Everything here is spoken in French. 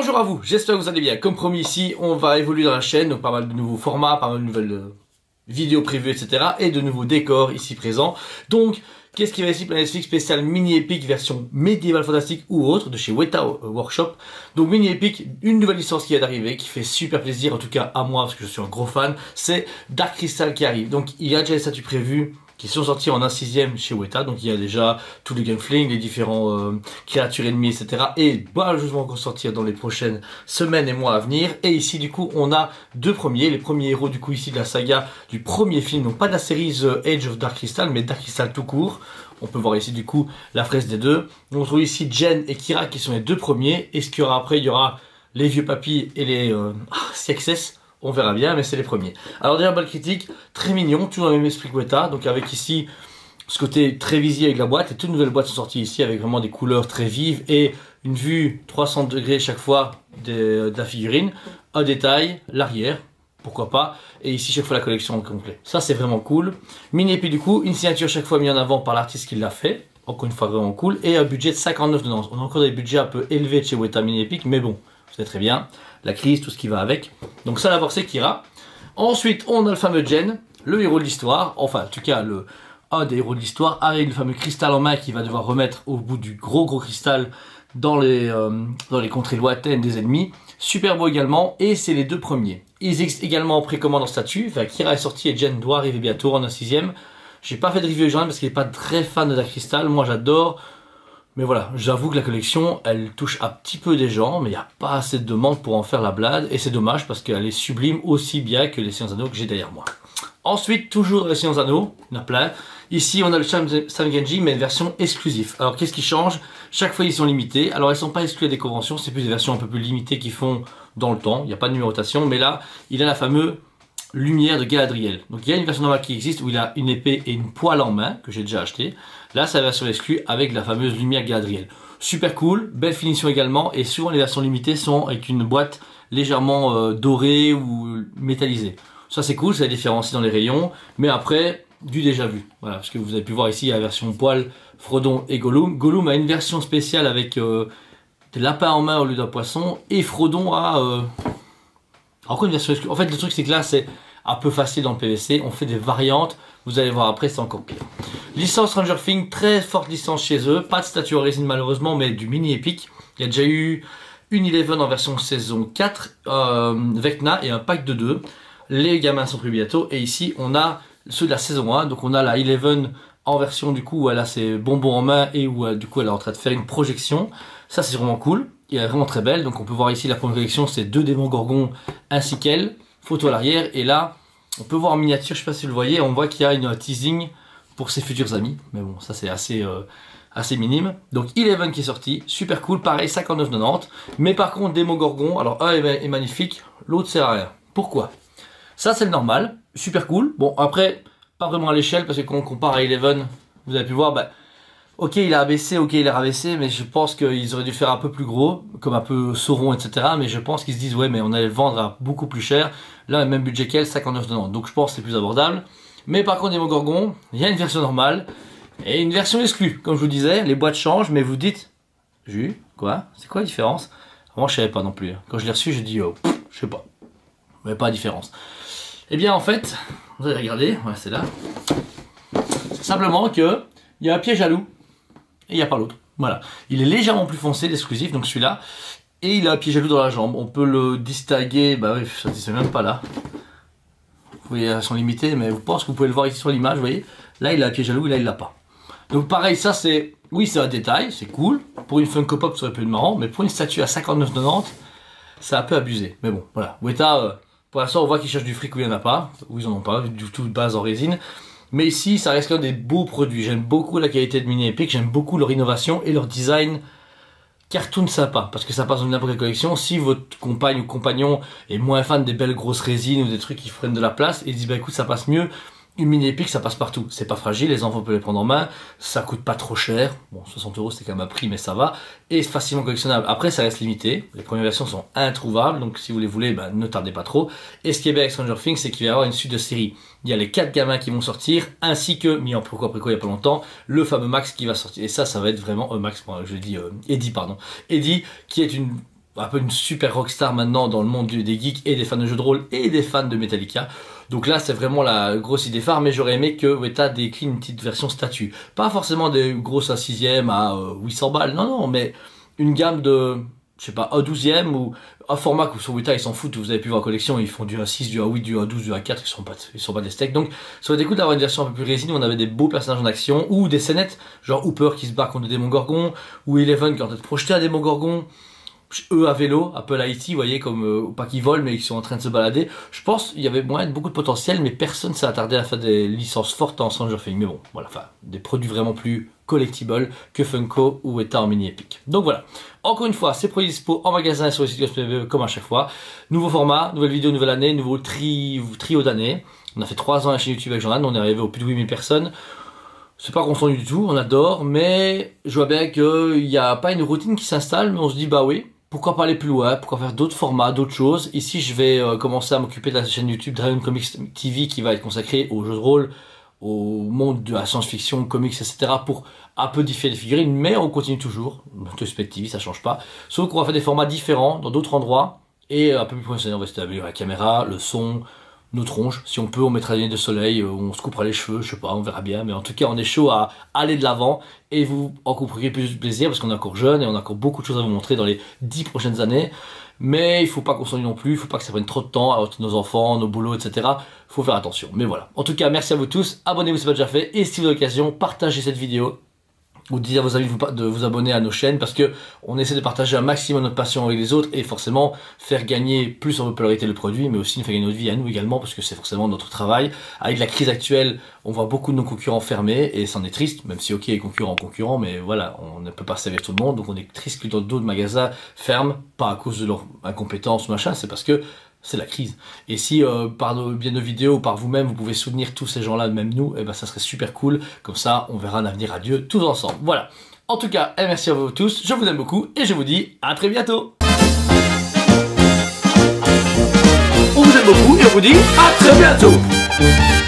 Bonjour à vous, j'espère que vous allez bien. Comme promis ici, on va évoluer dans la chaîne, donc pas mal de nouveaux formats, pas mal de nouvelles vidéos prévues, etc. Et de nouveaux décors ici présents. Donc, qu'est-ce qui va ici Planet Fix spécial mini épique version médiévale fantastique ou autre de chez Weta Workshop. Donc mini épique, une nouvelle licence qui vient d'arriver, qui fait super plaisir, en tout cas à moi parce que je suis un gros fan, c'est Dark Crystal qui arrive. Donc il y a déjà les statuts prévus qui sont sortis en 1/6 chez Weta, donc il y a déjà tout le Gunfling, les différents créatures ennemies, etc. Et bah, je vais encore sortir dans les prochaines semaines et mois à venir. Et ici du coup on a les premiers héros du coup ici de la saga du premier film, donc pas de la série The Age of Dark Crystal, mais Dark Crystal tout court. On peut voir ici du coup la fraise des deux. On trouve ici Jen et Kira qui sont les deux premiers. Et ce qu'il y aura après, il y aura les vieux papis et les CXS. On verra bien, mais c'est les premiers. Alors déjà, balle critique, très mignon, toujours dans le même esprit que Weta. Donc avec ici, ce côté très visible avec la boîte. Et toutes nouvelles boîtes sont sorties ici avec vraiment des couleurs très vives. Et une vue 300 degrés chaque fois de la figurine. Un détail, l'arrière, pourquoi pas. Et ici, chaque fois la collection au complet. Ça, c'est vraiment cool. Mini et puis du coup, une signature chaque fois mise en avant par l'artiste qui l'a fait. Encore une fois, vraiment cool. Et un budget de 59,90. On a encore des budgets un peu élevés de chez Weta Mini Epic, mais bon, c'est très bien. La crise, tout ce qui va avec. Donc ça d'abord c'est Kira. Ensuite on a le fameux Jen, le héros de l'histoire, enfin en tout cas un des héros de l'histoire, avec le fameux cristal en main qu'il va devoir remettre au bout du gros cristal dans les contrées lointaines des ennemis. Super beau également, et c'est les deux premiers. Ils existent également en précommande en statut. Enfin, Kira est sorti et Jen doit arriver bientôt en 1/6. J'ai pas fait de review aujourd'hui parce qu'il n'est pas très fan de Dark Crystal, moi j'adore. Mais voilà, j'avoue que la collection, elle touche un petit peu des gens, mais il n'y a pas assez de demandes pour en faire la blague. Et c'est dommage parce qu'elle est sublime aussi bien que les Seigneurs Anneaux que j'ai derrière moi. Ensuite, toujours les Seigneurs Anneaux, il y en a plein. Ici, on a le Sam Genji, mais une version exclusive. Alors, qu'est-ce qui change? Chaque fois, ils sont limités. Alors, ils ne sont pas exclus des conventions, c'est plus des versions un peu plus limitées qui font dans le temps. Il n'y a pas de numérotation, mais là, il a la fameuse lumière de Galadriel. Donc, il y a une version normale qui existe où il a une épée et une poêle en main, que j'ai déjà acheté. Là, c'est la version exclue avec la fameuse lumière Galadriel. Super cool, belle finition également, et souvent les versions limitées sont avec une boîte légèrement dorée ou métallisée. Ça c'est cool, ça différencie dans les rayons, mais après, du déjà vu. Voilà, parce que vous avez pu voir ici la version poil, Frodon et Gollum. Gollum a une version spéciale avec des lapins en main au lieu d'un poisson, et Frodon a encore une version exclue. En fait, le truc c'est que là, c'est un peu facile dans le PVC, on fait des variantes, vous allez voir après, c'est encore pire. Licence Stranger Things, très forte licence chez eux, pas de statue en résine malheureusement, mais du mini épique. Il y a déjà eu une Eleven en version saison 4, Vecna et un pack de 2. Les gamins sont pris bientôt, et ici on a ceux de la saison 1, donc on a la Eleven en version du coup où elle a ses bonbons en main et où du coup elle est en train de faire une projection. Ça c'est vraiment cool, et elle est vraiment très belle, donc on peut voir ici la première collection, c'est 2 démons gorgons ainsi qu'elle, photo à l'arrière, et là on peut voir en miniature, je sais pas si vous le voyez, on voit qu'il y a un teasing pour ses futurs amis, mais bon ça c'est assez minime. Donc Eleven qui est sorti, super cool, pareil 59,90, mais par contre Démogorgon, alors un est magnifique, l'autre sert à rien. Pourquoi? Ça c'est le normal, super cool, bon après pas vraiment à l'échelle parce que quand on compare à Eleven, vous avez pu voir, bah, ok il a abaissé, ok il a rabaissé, mais je pense qu'ils auraient dû faire un peu plus gros, comme un peu Sauron etc, mais je pense qu'ils se disent ouais mais on allait le vendre à beaucoup plus cher, là le même budget qu'elle, 59,90, donc je pense que c'est plus abordable. Mais par contre Démogorgon, il y a une version normale et une version exclue. Comme je vous disais, les boîtes changent, mais vous dites, Jus, quoi? C'est quoi la différence? Moi je savais pas non plus. Quand je l'ai reçu, j'ai dit, oh, je sais pas. Mais pas de différence. Eh bien en fait, vous allez regarder, voilà c'est là. C'est simplement que il y a un piège à loup et il n'y a pas l'autre. Voilà. Il est légèrement plus foncé, l'exclusif, donc celui-là. Et il a un piège à loup dans la jambe. On peut le distinguer, bah oui, ça c'est même pas là. Vous voyez, elles sont limitées, mais je pense que vous pouvez le voir ici sur l'image, vous voyez. Là, il a un pied jaloux, et là, il l'a pas. Donc pareil, ça c'est... Oui, c'est un détail, c'est cool. Pour une Funko Pop, ça aurait pu être marrant, mais pour une statue à 59,90, c'est un peu abusé. Mais bon, voilà. Weta, pour l'instant, on voit qu'ils cherchent du fric où il n'y en a pas. Où ils en ont pas, du tout de base en résine. Mais ici, ça reste quand même des beaux produits. J'aime beaucoup la qualité de Mini Epic, j'aime beaucoup leur innovation et leur design cartoon sympa, parce que ça passe dans n'importe quelle collection. Si votre compagne ou compagnon est moins fan des belles grosses résines ou des trucs qui prennent de la place, et dit bah écoute ça passe mieux, une mini épique ça passe partout, c'est pas fragile, les enfants peuvent les prendre en main, ça coûte pas trop cher, bon 60 € c'est quand même un prix mais ça va, et c'est facilement collectionnable. Après ça reste limité, les premières versions sont introuvables, donc si vous les voulez, bah, ne tardez pas trop. Et ce qui est bien avec Stranger Things, c'est qu'il va y avoir une suite de série. Il y a les 4 gamins qui vont sortir, ainsi que, mis en pourquoi après quoi il y a pas longtemps, le fameux Max qui va sortir. Et ça va être vraiment Max, je dis Eddie, pardon. Eddie, qui est un peu une super rockstar maintenant dans le monde des geeks et des fans de jeux de rôle et des fans de Metallica. Donc là, c'est vraiment la grosse idée phare, mais j'aurais aimé que Weta décline une petite version statue. Pas forcément des grosses à 6e à 800 balles, non, mais une gamme de, je sais pas, un 12e ou un format que sur Weta ils s'en foutent. Vous avez pu voir en collection, ils font du A6, du A8, du A12, du A4, ils sont pas des steaks. Donc, ça aurait été cool d'avoir une version un peu plus résine où on avait des beaux personnages en action ou des scénettes, genre Hooper qui se bat contre des démons gorgons ou Eleven qui est en train de projeter un démon gorgon. Eux à vélo, Apple IT, vous voyez, comme pas qu'ils volent mais ils sont en train de se balader. Je pense qu'il y avait moyen de beaucoup de potentiel, mais personne s'est attardé à faire des licences fortes en Stranger Things. Mais bon, voilà, enfin, des produits vraiment plus collectibles que Funko ou Weta en mini Epic. Donc voilà. Encore une fois, ces produits dispo en magasin et sur le site CosplayBE comme à chaque fois. Nouveau format, nouvelle vidéo, nouvelle année, nouveau trio d'année. On a fait 3 ans à la chaîne YouTube avec Jordan, on est arrivé au plus de 8000 personnes. C'est pas constant du tout, on adore, mais je vois bien qu'il n'y a pas une routine qui s'installe, mais on se dit bah oui. Pourquoi pas aller plus loin, pourquoi faire d'autres formats, d'autres choses. Ici, je vais commencer à m'occuper de la chaîne YouTube Dragon Comics TV qui va être consacrée aux jeux de rôle, au monde de la science-fiction, comics, etc. pour un peu différer les figurines, mais on continue toujours. Tospec TV, ça change pas. Sauf qu'on va faire des formats différents dans d'autres endroits et un peu plus professionnels. On va essayer d'améliorer la caméra, le son, nos tronches. Si on peut, on mettra des lunettes de soleil, on se coupera les cheveux, je sais pas, on verra bien. Mais en tout cas, on est chaud à aller de l'avant et vous en couperez plus de plaisir parce qu'on est encore jeune et on a encore beaucoup de choses à vous montrer dans les 10 prochaines années. Mais il faut pas qu'on s'ennuie non plus, il faut pas que ça prenne trop de temps à nos enfants, nos boulots, etc. Faut faire attention. Mais voilà. En tout cas, merci à vous tous. Abonnez-vous si ce n'est pas déjà fait. Et si vous avez l'occasion, partagez cette vidéo. Ou dites à vos amis de vous abonner à nos chaînes parce que on essaie de partager un maximum notre passion avec les autres et forcément faire gagner plus en popularité le produit, mais aussi nous faire gagner notre vie à nous également parce que c'est forcément notre travail. Avec la crise actuelle, on voit beaucoup de nos concurrents fermés et c'en est triste, même si ok, concurrents, mais voilà, on ne peut pas servir tout le monde, donc on est triste que d'autres magasins ferment, pas à cause de leur incompétence machin, c'est parce que c'est la crise. Et si par bien nos vidéos ou par vous-même, vous pouvez soutenir tous ces gens-là, même nous, et ben ça serait super cool. Comme ça, on verra un avenir à Dieu tous ensemble. Voilà. En tout cas, merci à vous tous. Je vous aime beaucoup et je vous dis à très bientôt. On vous aime beaucoup et on vous dit à très bientôt.